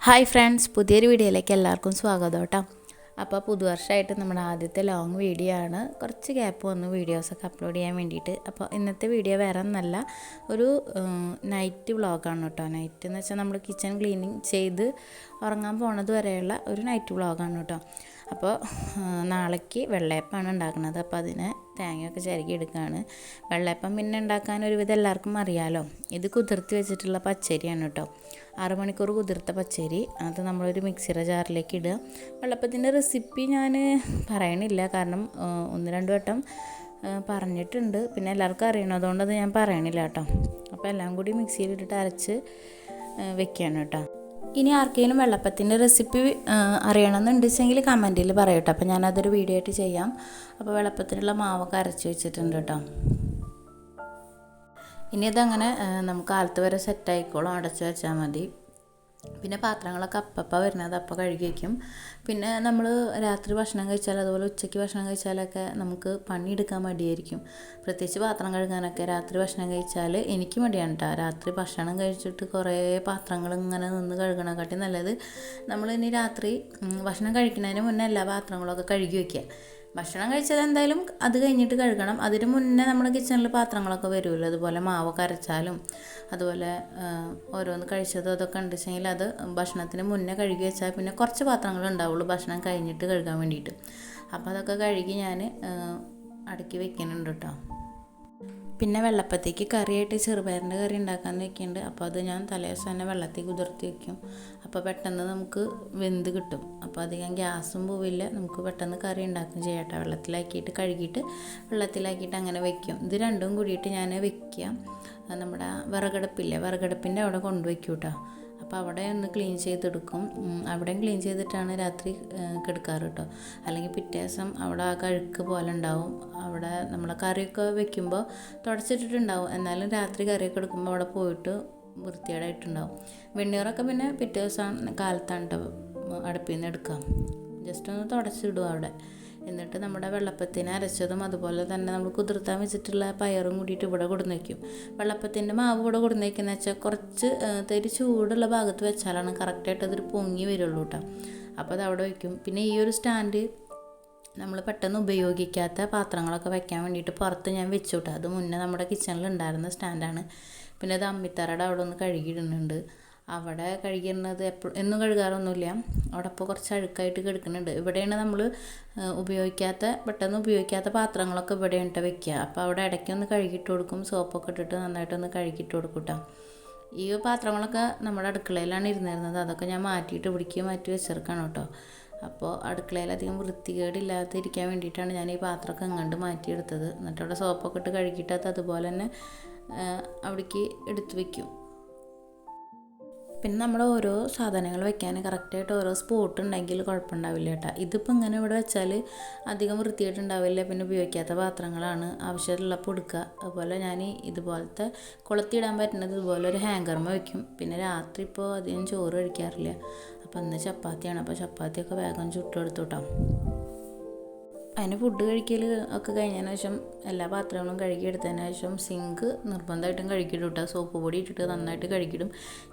Hi friends, പുതിയൊരു വീഡിയോയിലേക്ക് എല്ലാവർക്കും സ്വാഗതം കേട്ടോ. അപ്പോൾ പുതുവർഷമായിട്ട് നമ്മുടെ ആദ്യത്തെ ലോങ് വീഡിയോ ആണ്. കുറച്ച് ഗ്യാപ്പ് വന്നു വീഡിയോസൊക്കെ അപ്ലോഡ് ചെയ്യാൻ വേണ്ടിയിട്ട്. അപ്പോൾ ഇന്നത്തെ വീഡിയോ വേറെ ഒന്നല്ല, ഒരു നൈറ്റ് വ്ളോഗാണ് കേട്ടോ. നൈറ്റ് എന്ന് വെച്ചാൽ നമ്മൾ കിച്ചൺ ക്ലീനിങ് ചെയ്ത് ഉറങ്ങാൻ പോണത് വരെയുള്ള ഒരു നൈറ്റ് വ്ളോഗാണ് കേട്ടോ. അപ്പോൾ നാളേക്ക് വെള്ളയപ്പമാണ് ഉണ്ടാക്കുന്നത്. അപ്പോൾ അതിന് തേങ്ങയൊക്കെ ചിരകി എടുക്കുകയാണ്. വെള്ളയപ്പം പിന്നെ ഉണ്ടാക്കാൻ ഒരുവിധം എല്ലാവർക്കും അറിയാമല്ലോ. ഇത് കുതിർത്തി വെച്ചിട്ടുള്ള പച്ചരിയാണ് കേട്ടോ. 6 മണിക്കൂർ കുതിർത്ത പച്ചരി, അത് നമ്മളൊരു മിക്സിയുടെ ജാറിലേക്ക് ഇടുക. വെള്ളപ്പത്തിൻ്റെ റെസിപ്പി ഞാൻ പറയണില്ല, കാരണം 1-2 വട്ടം പറഞ്ഞിട്ടുണ്ട്, പിന്നെ എല്ലാവർക്കും അറിയണതുകൊണ്ടത് ഞാൻ പറയണില്ല കേട്ടോ. അപ്പോൾ എല്ലാം കൂടി മിക്സിയിലിട്ടിട്ട് അരച്ച് വെക്കുകയാണ് കേട്ടോ. ഇനി ആർക്കെങ്കിലും വെള്ളപ്പത്തിൻ്റെ റെസിപ്പി അറിയണമെന്നുണ്ടെങ്കിൽ കമൻറ്റിൽ പറയട്ടോ. അപ്പോൾ ഞാനതൊരു വീഡിയോ ആയിട്ട് ചെയ്യാം. അപ്പോൾ വെള്ളപ്പത്തിനുള്ള മാവൊക്കെ അരച്ച് വെച്ചിട്ടുണ്ട് കേട്ടോ. ഇനി ഇതങ്ങനെ നമുക്ക് കാലത്ത് വരെ സെറ്റായിക്കോളും, അടച്ച് വെച്ചാൽ മതി. പിന്നെ പാത്രങ്ങളൊക്കെ അപ്പം വരുന്നത് അപ്പം കഴുകി വയ്ക്കും. പിന്നെ നമ്മൾ രാത്രി ഭക്ഷണം കഴിച്ചാൽ, അതുപോലെ ഉച്ചയ്ക്ക് ഭക്ഷണം കഴിച്ചാലൊക്കെ നമുക്ക് പണിയെടുക്കാൻ മടിയായിരിക്കും. പ്രത്യേകിച്ച് പാത്രം കഴുകാനൊക്കെ രാത്രി ഭക്ഷണം കഴിച്ചാൽ എനിക്ക് മടിയാണ് കേട്ടോ. രാത്രി ഭക്ഷണം കഴിച്ചിട്ട് കുറേ പാത്രങ്ങൾ ഇങ്ങനെ നിന്ന് കഴുകണക്കാട്ടി നല്ലത് നമ്മളിനി രാത്രി ഭക്ഷണം കഴിക്കുന്നതിന് മുന്നേ എല്ലാ പാത്രങ്ങളൊക്കെ കഴുകി വയ്ക്കുക. ഭക്ഷണം കഴിച്ചത് എന്തായാലും അത് കഴിഞ്ഞിട്ട് കഴുകണം. അതിന് മുന്നേ നമ്മുടെ കിച്ചണിൽ പാത്രങ്ങളൊക്കെ വരുമല്ലോ. അതുപോലെ മാവൊക്കെ അരച്ചാലും അതുപോലെ ഓരോന്ന് കഴിച്ചതും അതൊക്കെ ഉണ്ടെങ്കിൽ അത് ഭക്ഷണത്തിന് മുന്നേ കഴുകി വെച്ചാൽ പിന്നെ കുറച്ച് പാത്രങ്ങൾ ഉണ്ടാവുള്ളൂ ഭക്ഷണം കഴിഞ്ഞിട്ട് കഴുകാൻ വേണ്ടിയിട്ട്. അപ്പോൾ അതൊക്കെ കഴുകി ഞാൻ അടുക്കി വെക്കുന്നുണ്ട് കേട്ടോ. പിന്നെ വെള്ളപ്പത്തേക്ക് കറിയായിട്ട് ചെറുപയറിൻ്റെ കറി ഉണ്ടാക്കാമെന്ന് വെക്കുന്നുണ്ട്. അപ്പോൾ അത് ഞാൻ തലേദിവസം തന്നെ വെള്ളത്തിൽ കുതിർത്തി വയ്ക്കും. അപ്പോൾ പെട്ടെന്ന് നമുക്ക് വെന്ത് കിട്ടും. അപ്പോൾ അധികം ഗ്യാസും പോവില്ല, നമുക്ക് പെട്ടെന്ന് കറി ഉണ്ടാക്കും ചെയ്യട്ടെ. വെള്ളത്തിലാക്കിയിട്ട് കഴുകിയിട്ട് വെള്ളത്തിലാക്കിയിട്ട് അങ്ങനെ വെക്കും. ഇത് രണ്ടും കൂടിയിട്ട് ഞാൻ വെക്കുക. നമ്മുടെ വിറകടുപ്പില്ലേ, വിറകടുപ്പിൻ്റെ അവിടെ കൊണ്ടുവയ്ക്കും കേട്ടോ. അപ്പോൾ അവിടെ ഒന്ന് ക്ലീൻ ചെയ്തെടുക്കും. അവിടെയും ക്ലീൻ ചെയ്തിട്ടാണ് രാത്രി കിടക്കാറ് കേട്ടോ. അല്ലെങ്കിൽ പിറ്റേ ദിവസം അവിടെ ആ കഴുക്ക് പോലെ ഉണ്ടാവും. അവിടെ നമ്മളെ കറിയൊക്കെ വെക്കുമ്പോൾ തുടച്ചിട്ടിട്ടുണ്ടാവും, എന്നാലും രാത്രി കറിയൊക്കെ എടുക്കുമ്പോൾ അവിടെ പോയിട്ട് വൃത്തികേടായിട്ടുണ്ടാവും. വെണ്ണീറൊക്കെ പിന്നെ പിറ്റേ ദിവസം കാലത്താണ് കേട്ടോ അടുപ്പിൽ നിന്ന് എടുക്കാം. ജസ്റ്റ് ഒന്ന് തുടച്ചിടും അവിടെ. എന്നിട്ട് നമ്മുടെ വെള്ളപ്പത്തിന് അരച്ചതും അതുപോലെ തന്നെ നമ്മൾ കുതിർത്താൻ വെച്ചിട്ടുള്ള പയറും കൂടിയിട്ട് ഇവിടെ കൊടുന്ന് വയ്ക്കും. വെള്ളപ്പത്തിൻ്റെ മാവ് ഇവിടെ കൊടുന്ന് വയ്ക്കുന്നത് വെച്ചാൽ കുറച്ച് തരി ചൂടുള്ള ഭാഗത്ത് വെച്ചാലാണ് കറക്റ്റായിട്ട് അതൊരു പൊങ്ങി വരുള്ളൂ കേട്ടോ. അപ്പോൾ അത് അവിടെ വയ്ക്കും. പിന്നെ ഈ ഒരു സ്റ്റാൻഡ് നമ്മൾ പെട്ടെന്ന് ഉപയോഗിക്കാത്ത പാത്രങ്ങളൊക്കെ വെക്കാൻ വേണ്ടിയിട്ട് പുറത്ത് ഞാൻ വെച്ചു കേട്ടോ. അത് മുന്നേ നമ്മുടെ കിച്ചണിൽ ഉണ്ടായിരുന്ന സ്റ്റാൻഡാണ്. പിന്നെ അത് അമ്മിത്തറയുടെ അവിടെ ഒന്ന് കഴുകിയിടുന്നുണ്ട്. അവിടെ കഴുകിയിരുന്നത് എന്നും കഴുകാറൊന്നുമില്ല. അവിടെ ഇപ്പോൾ കുറച്ച് അഴുക്കായിട്ട് കിടക്കുന്നുണ്ട്. ഇവിടെയാണ് നമ്മൾ പെട്ടെന്ന് ഉപയോഗിക്കാത്ത പാത്രങ്ങളൊക്കെ ഇവിടെയാണ് വെക്കുക. അപ്പോൾ അവിടെ ഇടയ്ക്കൊന്ന് കഴുകിയിട്ട് കൊടുക്കും. സോപ്പൊക്കെ ഇട്ടിട്ട് നന്നായിട്ടൊന്ന് കഴുകിയിട്ട് കൊടുക്കും കേട്ടോ. ഈ പാത്രങ്ങളൊക്കെ നമ്മുടെ അടുക്കളയിലാണ് ഇരുന്നിരുന്നത്. അതൊക്കെ ഞാൻ മാറ്റിയിട്ട് ഇവിടേക്ക് മാറ്റി വെച്ചെടുക്കണം കേട്ടോ. അപ്പോൾ അടുക്കളയിൽ അധികം വൃത്തികേടില്ലാതിരിക്കാൻ വേണ്ടിയിട്ടാണ് ഞാൻ ഈ പാത്രമൊക്കെ അങ്ങോട്ട് മാറ്റിയെടുത്തത്. എന്നിട്ട് അവിടെ സോപ്പൊക്കെ ഇട്ട് കഴുകിയിട്ട് അത് അതുപോലെ തന്നെ അവിടേക്ക് എടുത്ത് വയ്ക്കും. പിന്നെ നമ്മൾ ഓരോ സാധനങ്ങൾ വെക്കാൻ കറക്റ്റായിട്ട് ഓരോ സ്പോട്ട് ഉണ്ടെങ്കിൽ കുഴപ്പമുണ്ടാവില്ല കേട്ടോ. ഇതിപ്പോൾ ഇങ്ങനെ ഇവിടെ വെച്ചാൽ അധികം വൃത്തിയായിട്ടുണ്ടാവില്ല. പിന്നെ ഉപയോഗിക്കാത്ത പാത്രങ്ങളാണ്, ആവശ്യമുള്ളപ്പോൾ എടുക്കുക. അതുപോലെ ഞാൻ ഇതുപോലത്തെ കൊളുത്തിയിടാൻ പറ്റുന്നത് ഇതുപോലെ ഒരു ഹാങ്കർമ വയ്ക്കും. പിന്നെ രാത്രി ഇപ്പോൾ അധികം ചോറ് കഴിക്കാറില്ല. അപ്പോൾ ഇന്ന് ചപ്പാത്തിയാണ്. അപ്പോൾ ചപ്പാത്തിയൊക്കെ വേഗം ചുട്ടെടുത്തു കേട്ടോ. അതിന് ഫുഡ് കഴിക്കൽ ഒക്കെ കഴിഞ്ഞതിന് ശേഷം എല്ലാ പാത്രങ്ങളും കഴുകിയെടുത്തതിന് ശേഷം സിങ്ക് നിർബന്ധമായിട്ടും കഴുകിയിടും കേട്ടോ. സോപ്പ് പൊടി ഇട്ടിട്ട് നന്നായിട്ട് കഴുകിയിടും.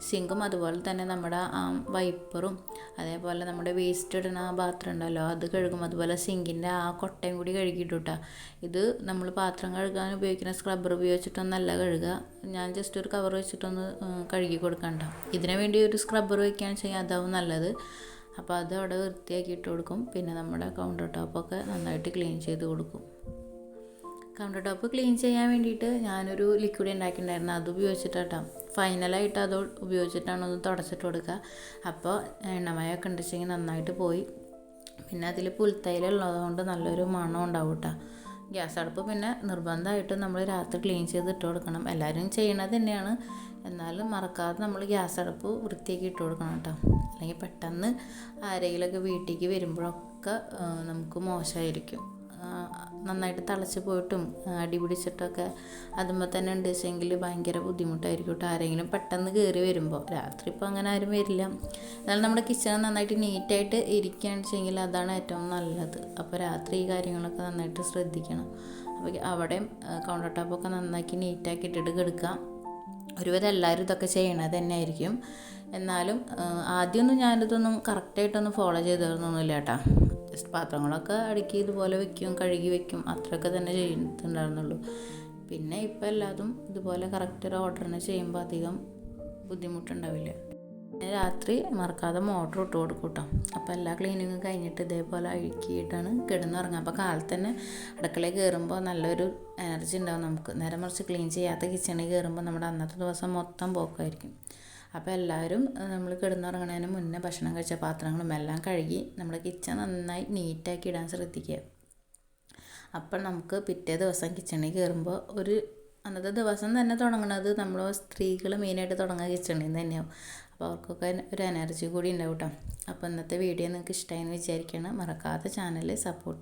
സിങ്കും അതുപോലെ തന്നെ നമ്മുടെ ആ വൈപ്പറും അതേപോലെ നമ്മുടെ വേസ്റ്റ് ഇടുന്ന ആ പാത്രം ഉണ്ടല്ലോ അത് കഴുകും. അതുപോലെ സിങ്കിൻ്റെ ആ കൊട്ടയും കൂടി കഴുകിയിടും കേട്ടോ. ഇത് നമ്മൾ പാത്രം കഴുകാൻ ഉപയോഗിക്കുന്ന സ്ക്രബ്ബർ ഉപയോഗിച്ചിട്ടൊന്നല്ല കഴുകുക. ഞാൻ ജസ്റ്റ് ഒരു കവർ വെച്ചിട്ടൊന്ന് കഴുകി കൊടുക്കണ്ട. ഇതിനു വേണ്ടി ഒരു സ്ക്രബ്ബർ വയ്ക്കുകയാണെന്ന് വെച്ചാൽ അതാവും നല്ലത്. അപ്പോൾ അത് അവിടെ വൃത്തിയാക്കി ഇട്ട് കൊടുക്കും. പിന്നെ നമ്മുടെ കൗണ്ടർ ടോപ്പൊക്കെ നന്നായിട്ട് ക്ലീൻ ചെയ്ത് കൊടുക്കും. കൗണ്ടർ ടോപ്പ് ക്ലീൻ ചെയ്യാൻ വേണ്ടിയിട്ട് ഞാനൊരു ലിക്വിഡ് ഉണ്ടാക്കിയിട്ടുണ്ടായിരുന്നു. അത് ഉപയോഗിച്ചിട്ടാട്ടോ ഫൈനലായിട്ട് അത് ഉപയോഗിച്ചിട്ടാണ് ഒന്ന് തുടച്ചിട്ട് കൊടുക്കുക. അപ്പോൾ എണ്ണമയമൊക്കെ ഉണ്ടെച്ചെങ്കിൽ നന്നായിട്ട് പോയി. പിന്നെ അതിൽ പുൽത്തൈലുള്ളതുകൊണ്ട് നല്ലൊരു മണം ഉണ്ടാവും കേട്ടോ. ഗ്യാസ് അടുപ്പ് പിന്നെ നിർബന്ധമായിട്ടും നമ്മൾ രാത്രി ക്ലീൻ ചെയ്ത് ഇട്ട് കൊടുക്കണം. എല്ലാവരും ചെയ്യണത് തന്നെയാണ്, എന്നാലും മറക്കാതെ നമ്മൾ ഗ്യാസ് അടുപ്പ് വൃത്തിയാക്കി ഇട്ട് കൊടുക്കണം കേട്ടോ. അല്ലെങ്കിൽ പെട്ടെന്ന് ആരെങ്കിലുമൊക്കെ വീട്ടിലേക്ക് വരുമ്പോഴൊക്കെ നമുക്ക് മോശമായിരിക്കും. നന്നായിട്ട് തിളച്ച് പോയിട്ടും അടി പിടിച്ചിട്ടൊക്കെ അതുമ്പോൾ തന്നെ ഉണ്ട് വെച്ചെങ്കിൽ ഭയങ്കര ബുദ്ധിമുട്ടായിരിക്കും കേട്ടോ. ആരെങ്കിലും പെട്ടെന്ന് കയറി വരുമ്പോൾ. രാത്രി ഇപ്പോൾ അങ്ങനെ ആരും വരില്ല. എന്നാലും നമ്മുടെ കിച്ചൺ നന്നായിട്ട് നീറ്റായിട്ട് ഇരിക്കുകയാണെന്ന് വെച്ചെങ്കിൽ അതാണ് ഏറ്റവും നല്ലത്. അപ്പോൾ രാത്രി ഈ കാര്യങ്ങളൊക്കെ നന്നായിട്ട് ശ്രദ്ധിക്കണം. അപ്പോൾ അവിടെയും കൗണ്ടർ ടോപ്പൊക്കെ നന്നാക്കി നീറ്റാക്കി ഇട്ടിട്ട് കിടക്കുക. ഒരുവിധം എല്ലാവരും ഇതൊക്കെ ചെയ്യണത് തന്നെ ആയിരിക്കും. എന്നാലും ആദ്യമൊന്നും ഞാനിതൊന്നും കറക്റ്റായിട്ടൊന്നും ഫോളോ ചെയ്തിരുന്നൊന്നുമില്ല കേട്ടോ. ജസ്റ്റ് പാത്രങ്ങളൊക്കെ അടുക്കി ഇതുപോലെ വെക്കും, കഴുകി വെക്കും, അത്രയൊക്കെ തന്നെ ചെയ്യുന്നുണ്ടായിരുന്നുള്ളൂ. പിന്നെ ഇപ്പം എല്ലാതും ഇതുപോലെ കറക്റ്റ് ഒരു ഓർഡറിന് ചെയ്യുമ്പോൾ അധികം ബുദ്ധിമുട്ടുണ്ടാവില്ല. രാത്രി മറക്കാതെ മോട്ടർ ഇട്ട് കൊടുക്കും കേട്ടോ. അപ്പോൾ എല്ലാ ക്ലീനിങ്ങും കഴിഞ്ഞിട്ട് ഇതേപോലെ അഴുക്കിയിട്ടാണ് കിടന്നുറങ്ങുക. അപ്പോൾ കാലത്ത് തന്നെ അടുക്കളയിൽ കയറുമ്പോൾ നല്ലൊരു എനർജി ഉണ്ടാവും നമുക്ക്. നേരെ മറിച്ച് ക്ലീൻ ചെയ്യാത്ത കിച്ചണിൽ കയറുമ്പോൾ നമ്മുടെ അന്നത്തെ ദിവസം മൊത്തം പോക്കായിരിക്കും. അപ്പോൾ എല്ലാവരും നമ്മൾ കിടന്നുറങ്ങുന്നതിന് മുന്നേ ഭക്ഷണം കഴിച്ച പാത്രങ്ങളും എല്ലാം കഴുകി നമ്മുടെ കിച്ചൺ നന്നായി നീറ്റാക്കി ഇടാൻ ശ്രദ്ധിക്കുക. അപ്പോൾ നമുക്ക് പിറ്റേ ദിവസം കിച്ചണിൽ കയറുമ്പോൾ അന്നത്തെ ദിവസം തന്നെ തുടങ്ങുന്നത് നമ്മൾ സ്ത്രീകൾ മെയിനായിട്ട് തുടങ്ങുക കിച്ചണിൽ നിന്ന് തന്നെയാവും. അപ്പോൾ അവർക്കൊക്കെ ഒരു എനർജി കൂടി ഉണ്ടാവും കേട്ടോ. അപ്പോൾ ഇന്നത്തെ വീഡിയോ നിങ്ങൾക്ക് ഇഷ്ടമായെന്ന് വിചാരിക്കണം. മറക്കാതെ ചാനൽ സപ്പോർട്ട് ചെയ്യുക.